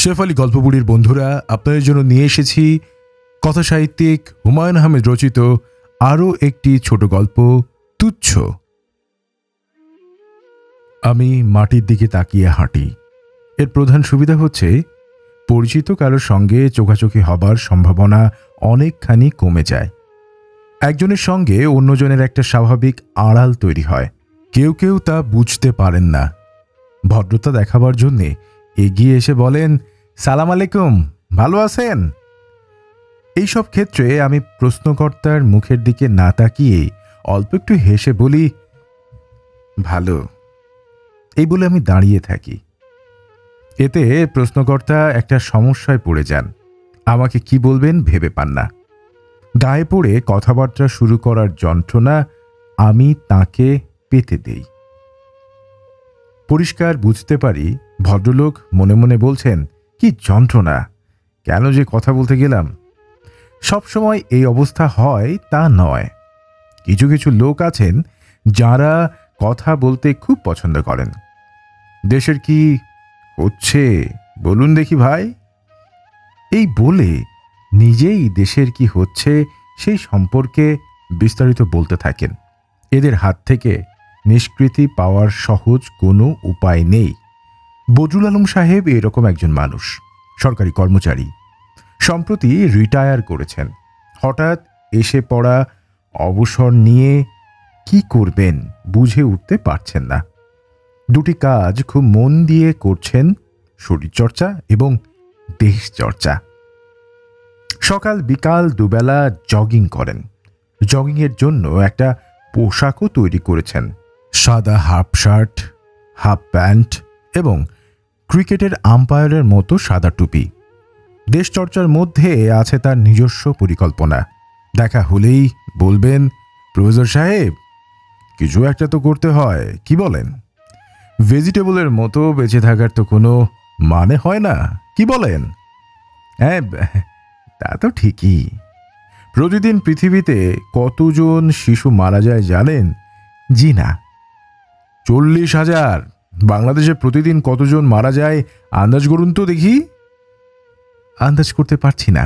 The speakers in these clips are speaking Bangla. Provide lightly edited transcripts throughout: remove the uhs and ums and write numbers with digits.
শেফ আলী গল্পবুড়ির বন্ধুরা, আপনাদের জন্য নিয়ে এসেছি কথা সাহিত্যিক হুমায়ুন আহমেদ রচিত আরও একটি ছোট গল্প, তুচ্ছ। আমি মাটির দিকে তাকিয়ে হাঁটি। এর প্রধান সুবিধা হচ্ছে পরিচিত কারোর সঙ্গে চোখাচোখি হবার সম্ভাবনা অনেকখানি কমে যায়। একজনের সঙ্গে অন্যজনের একটা স্বাভাবিক আড়াল তৈরি হয়। কেউ কেউ তা বুঝতে পারেন না। ভদ্রতা দেখাবার জন্যে এগিয়ে এসে বলেন, সালাম আলাইকুম, ভালো আছেন? এইসব ক্ষেত্রে আমি প্রশ্নকর্তার মুখের দিকে না তাকিয়ে অল্প একটু হেসে বলি, ভালো। এই বলে আমি দাঁড়িয়ে থাকি। এতে প্রশ্নকর্তা একটা সমস্যায় পড়ে যান। আমাকে কি বলবেন ভেবে পান না। গায়ে পড়ে কথাবার্তা শুরু করার যন্ত্রণা আমি তাকে পেতে দেই। পরিষ্কার বুঝতে পারি ভদ্রলোক মনে মনে বলছেন, কি যন্ত্রণা, কেন যে কথা বলতে গেলাম। সবসময় এই অবস্থা হয় তা নয়। কিছু কিছু লোক আছেন যারা কথা বলতে খুব পছন্দ করেন। দেশের কি হচ্ছে বলুন দেখি ভাই, এই বলে নিজেই দেশের কি হচ্ছে সেই সম্পর্কে বিস্তারিত বলতে থাকেন। এদের হাত থেকে নিষ্কৃতি পাওয়ার সহজ কোনো উপায় নেই। বদরুল আলম সাহেব এরকম একজন মানুষ, সরকারি কর্মচারী, সম্প্রতি রিটায়ার করেছেন। হঠাৎ এসে পড়া অবসর নিয়ে কি করবেন বুঝে উঠতে পারছেন না। দুটি কাজ খুব মন দিয়ে করছেন, শরীরচর্চা এবং দেশচর্চা। সকাল বিকাল দুবেলা জগিং করেন। জগিংয়ের জন্য একটা পোশাকও তৈরি করেছেন, সাদা হাফ শার্ট, হাফ প্যান্ট এবং ক্রিকেটের আম্পায়ারের মতো সাদা টুপি। দেশচর্চার মধ্যে আছে তার নিজস্ব পরিকল্পনা। দেখা হলেই বলবেন, প্রফেসর সাহেব কিছু একটা তো করতে হয়, কি বলেন? ভেজিটেবলের মতো বেঁচে থাকার তো কোনো মানে হয় না, কি বলেন? হ্যাঁ, তা তো ঠিকই। প্রতিদিন পৃথিবীতে কতজন শিশু মারা যায় জানেন? জি না। 40,000। বাংলাদেশে প্রতিদিন কতজন মারা যায় আন্দাজ করুন তো দেখি। আন্দাজ করতে পারছি না।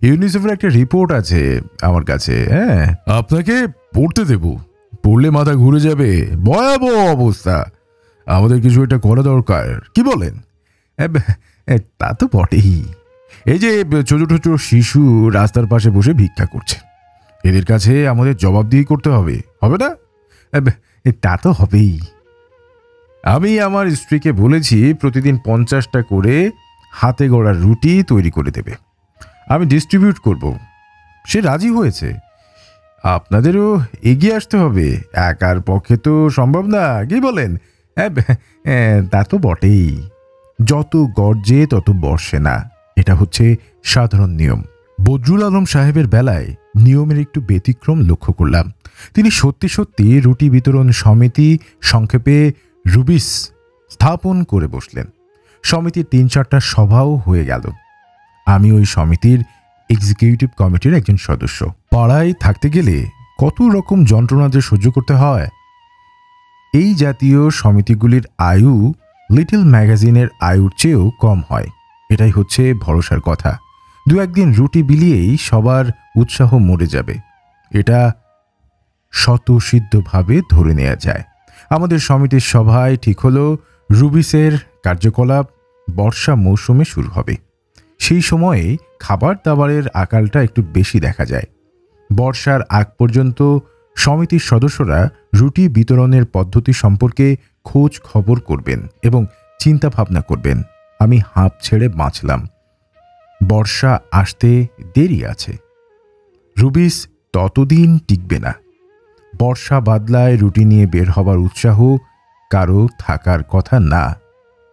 ইউনিসেফের একটা রিপোর্ট আছে আমার কাছে, হ্যাঁ, আপনাকে পড়তে দেব। পড়লে মাথা ঘুরে যাবে, ভয়াবহ অবস্থা। আমাদের কিছু একটা করা দরকার, কি বলেন? তা তো বটেই। এই যে ছোট ছোট শিশু রাস্তার পাশে বসে ভিক্ষা করছে, এদের কাছে আমাদের জবাবদিহি করতে হবে, হবে না? তা তো হবেই। আমি আমার স্ত্রীকে বলেছি প্রতিদিন 50টা করে হাতে গড়া রুটি তৈরি করে দেবে, আমি ডিস্ট্রিবিউট করব। সে রাজি হয়েছে। আপনাদেরও এগিয়ে আসতে হবে, একার পক্ষে তো সম্ভব না, কি বলেন? তা তো বটেই। যত গর্জে তত বর্ষে না, এটা হচ্ছে সাধারণ নিয়ম। বদরুল আলম সাহেবের বেলায় নিয়মের একটু ব্যতিক্রম লক্ষ্য করলাম। তিনি সত্যি সত্যি রুটি বিতরণ সমিতি, সংক্ষেপে রুবিস, স্থাপন করে বসলেন। সমিতির 3-4টা সভাও হয়ে গেল। আমি ওই সমিতির এক্সিকিউটিভ কমিটির একজন সদস্য। পাড়ায় থাকতে গেলে কত রকম যন্ত্রণা যে সহ্য করতে হয়। এই জাতীয় সমিতিগুলির আয়ু লিটল ম্যাগাজিনের আয়ুর চেয়েও কম হয়, এটাই হচ্ছে ভরসার কথা। 2-1 দিন রুটি বিলিয়েই সবার উৎসাহ মরে যাবে, এটা স্বতঃসিদ্ধভাবে ধরে নেওয়া যায়। আমাদের সমিতির সভায় ঠিক হলো রুবিসের কার্যকলাপ বর্ষা মৌসুমে শুরু হবে। সেই সময়ে খাবার দাবারের আকালটা একটু বেশি দেখা যায়। বর্ষার আগ পর্যন্ত সমিতির সদস্যরা রুটি বিতরণের পদ্ধতি সম্পর্কে খোঁজ খবর করবেন এবং চিন্তা ভাবনা করবেন। আমি হাঁপ ছেড়ে বাঁচলাম। বর্ষা আসতে দেরি আছে, রুবিস ততদিন টিকবে না। বর্ষা বাদলায় রুটি নিয়ে বের হবার উৎসাহ কারো থাকার কথা না।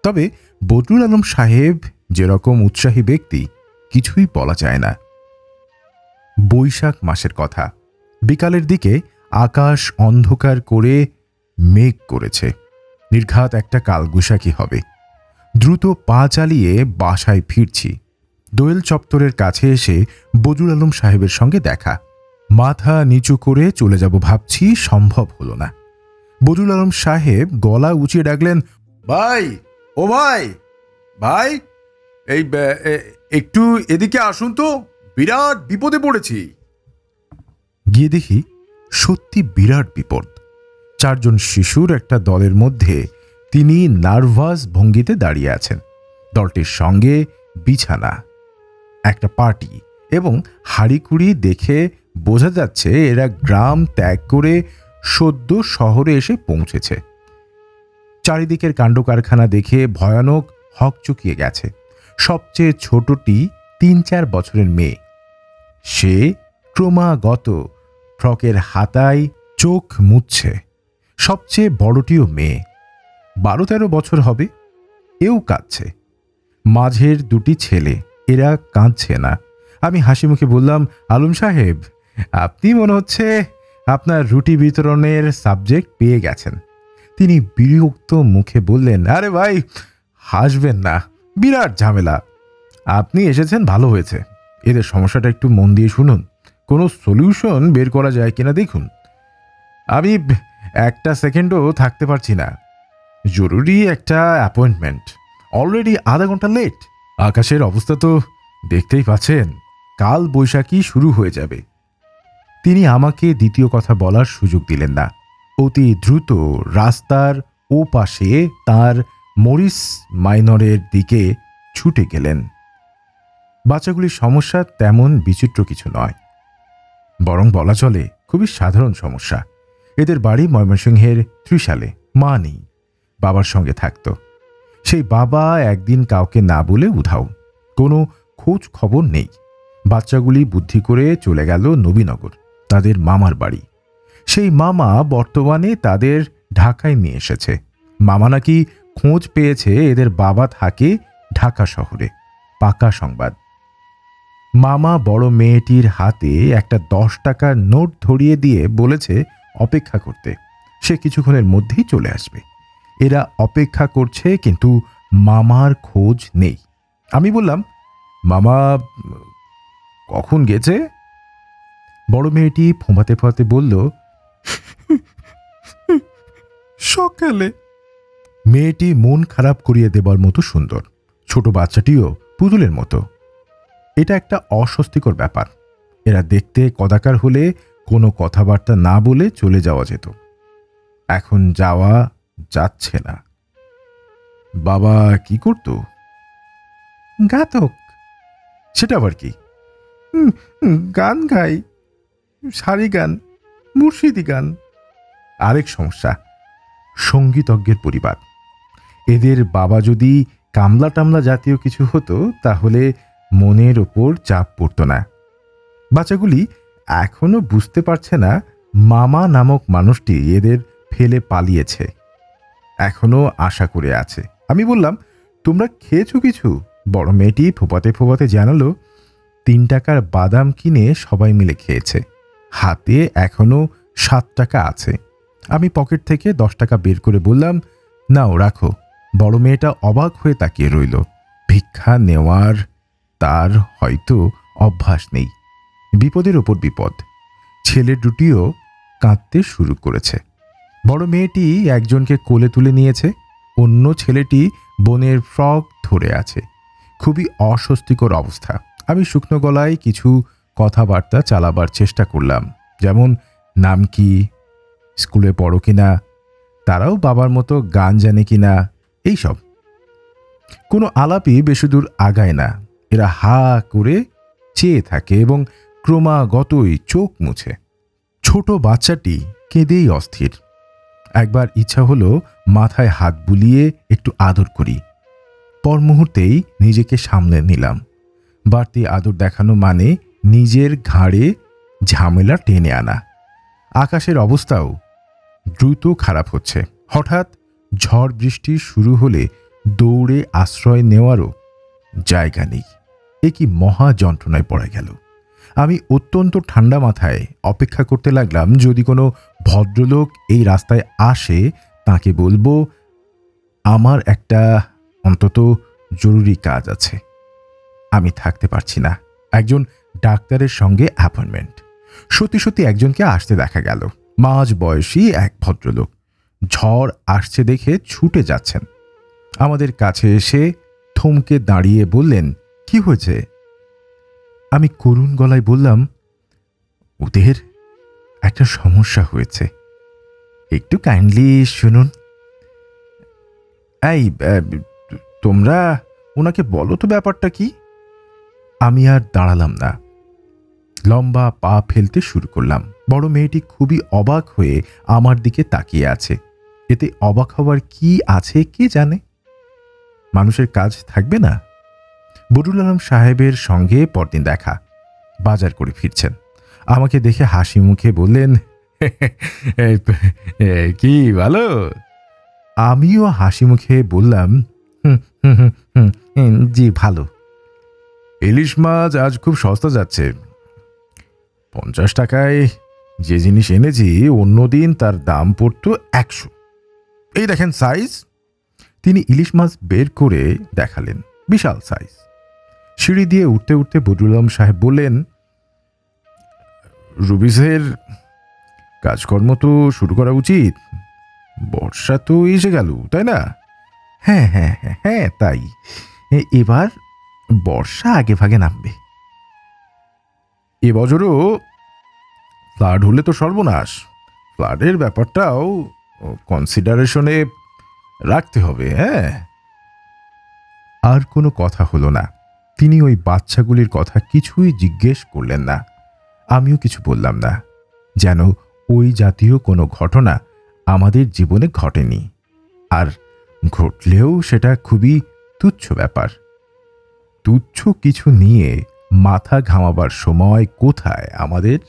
তবে বদরুল আলম সাহেব যেরকম উৎসাহী ব্যক্তি, কিছুই বলা যায় না। বৈশাখ মাসের কথা। বিকালের দিকে আকাশ অন্ধকার করে মেঘ করেছে। নির্ঘাত একটা কালবৈশাখী হবে। দ্রুত পা চালিয়ে বাসায় ফিরছি। দোয়েল চত্বরের কাছে এসে বদরুল আলম সাহেবের সঙ্গে দেখা। মাথা নিচু করে চলে যাব ভাবছি, সম্ভব হলো না। বদরুল আলম সাহেব গলা উঁচিয়ে ডাকলেন, ভাই, ও ভাই, ভাই। এই একটু এদিকে আসুন তো, বিরাট বিপদে পড়েছি। গিয়ে দেখি সত্যি বিরাট বিপদ। 4 জন শিশুর একটা দলের মধ্যে তিনি নার্ভাস ভঙ্গিতে দাঁড়িয়ে আছেন। দলটির সঙ্গে বিছানা, একটা পার্টি এবং হাঁড়িকুড়ি দেখে বোঝা যাচ্ছে এরা গ্রাম ত্যাগ করে সদ্য শহরে এসে পৌঁছেছে। চারিদিকের কাণ্ড কারখানা দেখে ভয়ানক হকচকিয়ে গেছে। সবচেয়ে ছোটটি 3-4 বছরের মেয়ে। সে ক্রমাগত ফ্রকের হাতায় চোখ মুছছে। সবচেয়ে বড়টিও মেয়ে, 12-13 বছর হবে, এও কাঁদছে। মাঝের দুটি ছেলে, এরা কাঁদছে না। আমি হাসি মুখে বললাম, আলম সাহেব, আপনি মনে হচ্ছে আপনার রুটি বিতরণের সাবজেক্ট পেয়ে গেছেন। তিনি বিরক্ত মুখে বললেন, আরে ভাই হাসবেন না, বিরাট ঝামেলা। আপনি এসেছেন ভালো হয়েছে। এদের সমস্যাটা একটু মন দিয়ে শুনুন, কোনো সলিউশন বের করা যায় কিনা দেখুন। আমি একটা সেকেন্ডও থাকতে পারছি না, জরুরি একটা অ্যাপয়েন্টমেন্ট, অলরেডি আধা ঘন্টা লেট। আকাশের অবস্থা তো দেখতেই পাচ্ছেন, কাল বৈশাখী শুরু হয়ে যাবে। তিনি আমাকে দ্বিতীয় কথা বলার সুযোগ দিলেন না। অতি দ্রুত রাস্তার ও পাশে তার মরিস মাইনরের দিকে ছুটে গেলেন। বাচ্চাগুলির সমস্যা তেমন বিচিত্র কিছু নয়, বরং বলা চলে খুবই সাধারণ সমস্যা। এদের বাড়ি ময়মনসিংহের ত্রিশালে। মা নেই, বাবার সঙ্গে থাকত। সেই বাবা একদিন কাউকে না বলে উধাও, কোনো খোঁজ খবর নেই। বাচ্চাগুলি বুদ্ধি করে চলে গেল নবীনগর, তাদের মামার বাড়ি। সেই মামা বর্তমানে তাদের ঢাকায় নিয়ে এসেছে। মামা নাকি খোঁজ পেয়েছে এদের বাবা থাকে ঢাকা শহরে। পাকা সংবাদ। মামা বড় মেয়েটির হাতে একটা 10 টাকার নোট ধরিয়ে দিয়ে বলেছে অপেক্ষা করতে, সে কিছুক্ষণের মধ্যেই চলে আসবে। এরা অপেক্ষা করছে, কিন্তু মামার খোঁজ নেই। আমি বললাম, মামা কখন গেছে? বড় মেয়েটি ফোঁপাতে ফোঁপাতে বলল, সকালে। মেয়েটি মন খারাপ করিয়ে দেবার মতো সুন্দর, ছোট বাচ্চাটিও পুতুলের মতো। এটা একটা অস্বস্তিকর ব্যাপার। এরা দেখতে কদাকার হলে কোনো কথাবার্তা না বলে চলে যাওয়া যেত, এখন যাওয়া যাচ্ছে না। বাবা কি করত? গাতক। সেটা আবার কি? গান গাই, সারি গান, মুর্শিদি গান। আরেক সমস্যা, সঙ্গীতজ্ঞের পরিবার। এদের বাবা যদি কামলা টামলা জাতীয় কিছু হতো তাহলে মনের ওপর চাপ পড়ত না। বাচ্চাগুলি এখনো বুঝতে পারছে না মামা নামক মানুষটি এদের ফেলে পালিয়েছে, এখনো আশা করে আছে। আমি বললাম, তোমরা খেয়েছো কিছু? বড় মেয়েটি ফোপাতে ফোপাতে জানালো, 3 টাকার বাদাম কিনে সবাই মিলে খেয়েছে, হাতে এখনো 7 টাকা আছে। আমি পকেট থেকে 10 টাকা বের করে বললাম, নাও রাখো। বড় মেয়েটা অবাক হয়ে তাকিয়ে রইল। ভিক্ষা নেওয়ার তার হয়তো অভ্যাস নেই। বিপদের ওপর বিপদ। ছেলে দুটিও কাঁদতে শুরু করেছে। বড় মেয়েটি একজনকে কোলে তুলে নিয়েছে, অন্য ছেলেটি বোনের ফ্রক ধরে আছে। খুবই অস্বস্তিকর অবস্থা। আমি শুকনো গলায় কিছু কথাবার্তা চালাবার চেষ্টা করলাম, যেমন নাম কি, স্কুলে পড়ো কিনা, তারাও বাবার মতো গান জানে কিনা, এইসব। কোনো আলাপই বেশিদূর আগায় না। এরা হা করে চেয়ে থাকে এবং ক্রমাগতই চোখ মুছে। ছোট বাচ্চাটি কেঁদেই অস্থির। একবার ইচ্ছা হলো মাথায় হাত বুলিয়ে একটু আদর করি, পর মুহূর্তেই নিজেকে সামলে নিলাম। বাড়তি আদর দেখানো মানে নিজের ঘাড়ে ঝামেলা টেনে আনা। আকাশের অবস্থাও দ্রুত খারাপ হচ্ছে। হঠাৎ ঝড় বৃষ্টি শুরু হলে দৌড়ে আশ্রয় নেওয়ারও জায়গা নেই। এ কি মহা যন্ত্রণায় পড়ে গেল। আমি অত্যন্ত ঠান্ডা মাথায় অপেক্ষা করতে লাগলাম, যদি কোনো ভদ্রলোক এই রাস্তায় আসে তাকে বলবো, আমার একটা অন্তত জরুরি কাজ আছে, আমি থাকতে পারছি না, একজন ডাক্তারের সঙ্গে অ্যাপয়েন্টমেন্ট। সত্যি সত্যি একজনকে আসতে দেখা গেল, মাঝ বয়সী এক ভদ্রলোক। ঝড় আসছে দেখে ছুটে যাচ্ছেন। আমাদের কাছে এসে থমকে দাঁড়িয়ে বললেন, কি হয়েছে? আমি করুণ গলায় বললাম, ওদের একটা সমস্যা হয়েছে, একটু কাইন্ডলি শুনুন। এই তোমরা ওনাকে বলো তো ব্যাপারটা কি। আমি আর দাঁড়ালাম না, লম্বা পা ফেলতে শুরু করলাম। বড় মেয়েটি খুবই অবাক হয়ে আমার দিকে তাকিয়ে আছে। এতে অবাক হওয়ার কি আছে কে জানে। মানুষের কাজ থাকবে না? বদরুল আলম সাহেবের সঙ্গে পরদিন দেখা, বাজার করে ফিরছেন। আমাকে দেখে হাসি মুখে বললেন, কি ভালো? আমিও হাসি মুখে বললাম, জি ভালো। ইলিশ মাছ আজ খুব সস্তা যাচ্ছে, 50 টাকায় যে জিনিস এনেছি অন্যদিন তার দাম পড়তো 100। এই দেখেন সাইজ। তিনি ইলিশ মাছ বের করে দেখালেন, বিশাল সাইজ। সিঁড়ি দিয়ে উঠতে উঠতে বদরুল আলম সাহেব বললেন, রুবিসের কাজকর্ম তো শুরু করা উচিত, বর্ষা তো এসে গেল, তাই না? হ্যাঁ হ্যাঁ হ্যাঁ হ্যাঁ, তাই এবার বর্ষা আগে ভাগে নামবে। এবছরও ফ্লাড হলে তো সর্বনাশ, ফ্লাডের ব্যাপারটাও কনসিডারেশনে রাখতে হবে। হ্যাঁ। আর কোনো কথা হলো না। তিনি ওই বাচ্চাগুলির কথা কিছুই জিজ্ঞেস করলেন না, আমিও কিছু বললাম না, যেন ওই জাতীয় কোনো ঘটনা আমাদের জীবনে ঘটেনি, আর ঘটলেও সেটা খুবই তুচ্ছ ব্যাপার। তুচ্ছ কিছু নিয়ে মাথা ঘামাবার সময় কোথায় আমাদের।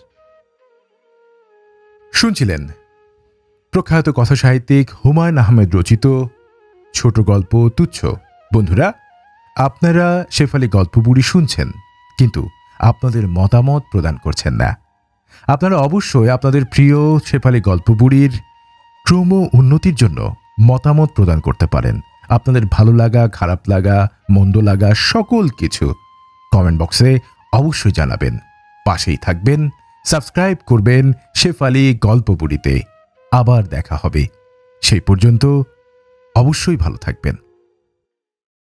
শুনছিলেন প্রখ্যাত কথাসাহিত্যিক হুমায়ুন আহমেদ রচিত ছোট গল্প তুচ্ছ। বন্ধুরা, আপনারা শেফালি গল্পবুড়ি শুনছেন, কিন্তু আপনাদের মতামত প্রদান করছেন না। আপনারা অবশ্যই আপনাদের প্রিয় শেফালি গল্পবুড়ির ক্রম উন্নতির জন্য মতামত প্রদান করতে পারেন। আপনাদের ভালো লাগা, খারাপ লাগা, মন্দ লাগা সকল কিছু কমেন্ট বক্সে অবশ্যই জানাবেন। পাশেই থাকবেন, সাবস্ক্রাইব করবেন শেফালি গল্পবুড়িতে। আবার দেখা হবে, সেই পর্যন্ত অবশ্যই ভালো থাকবেন।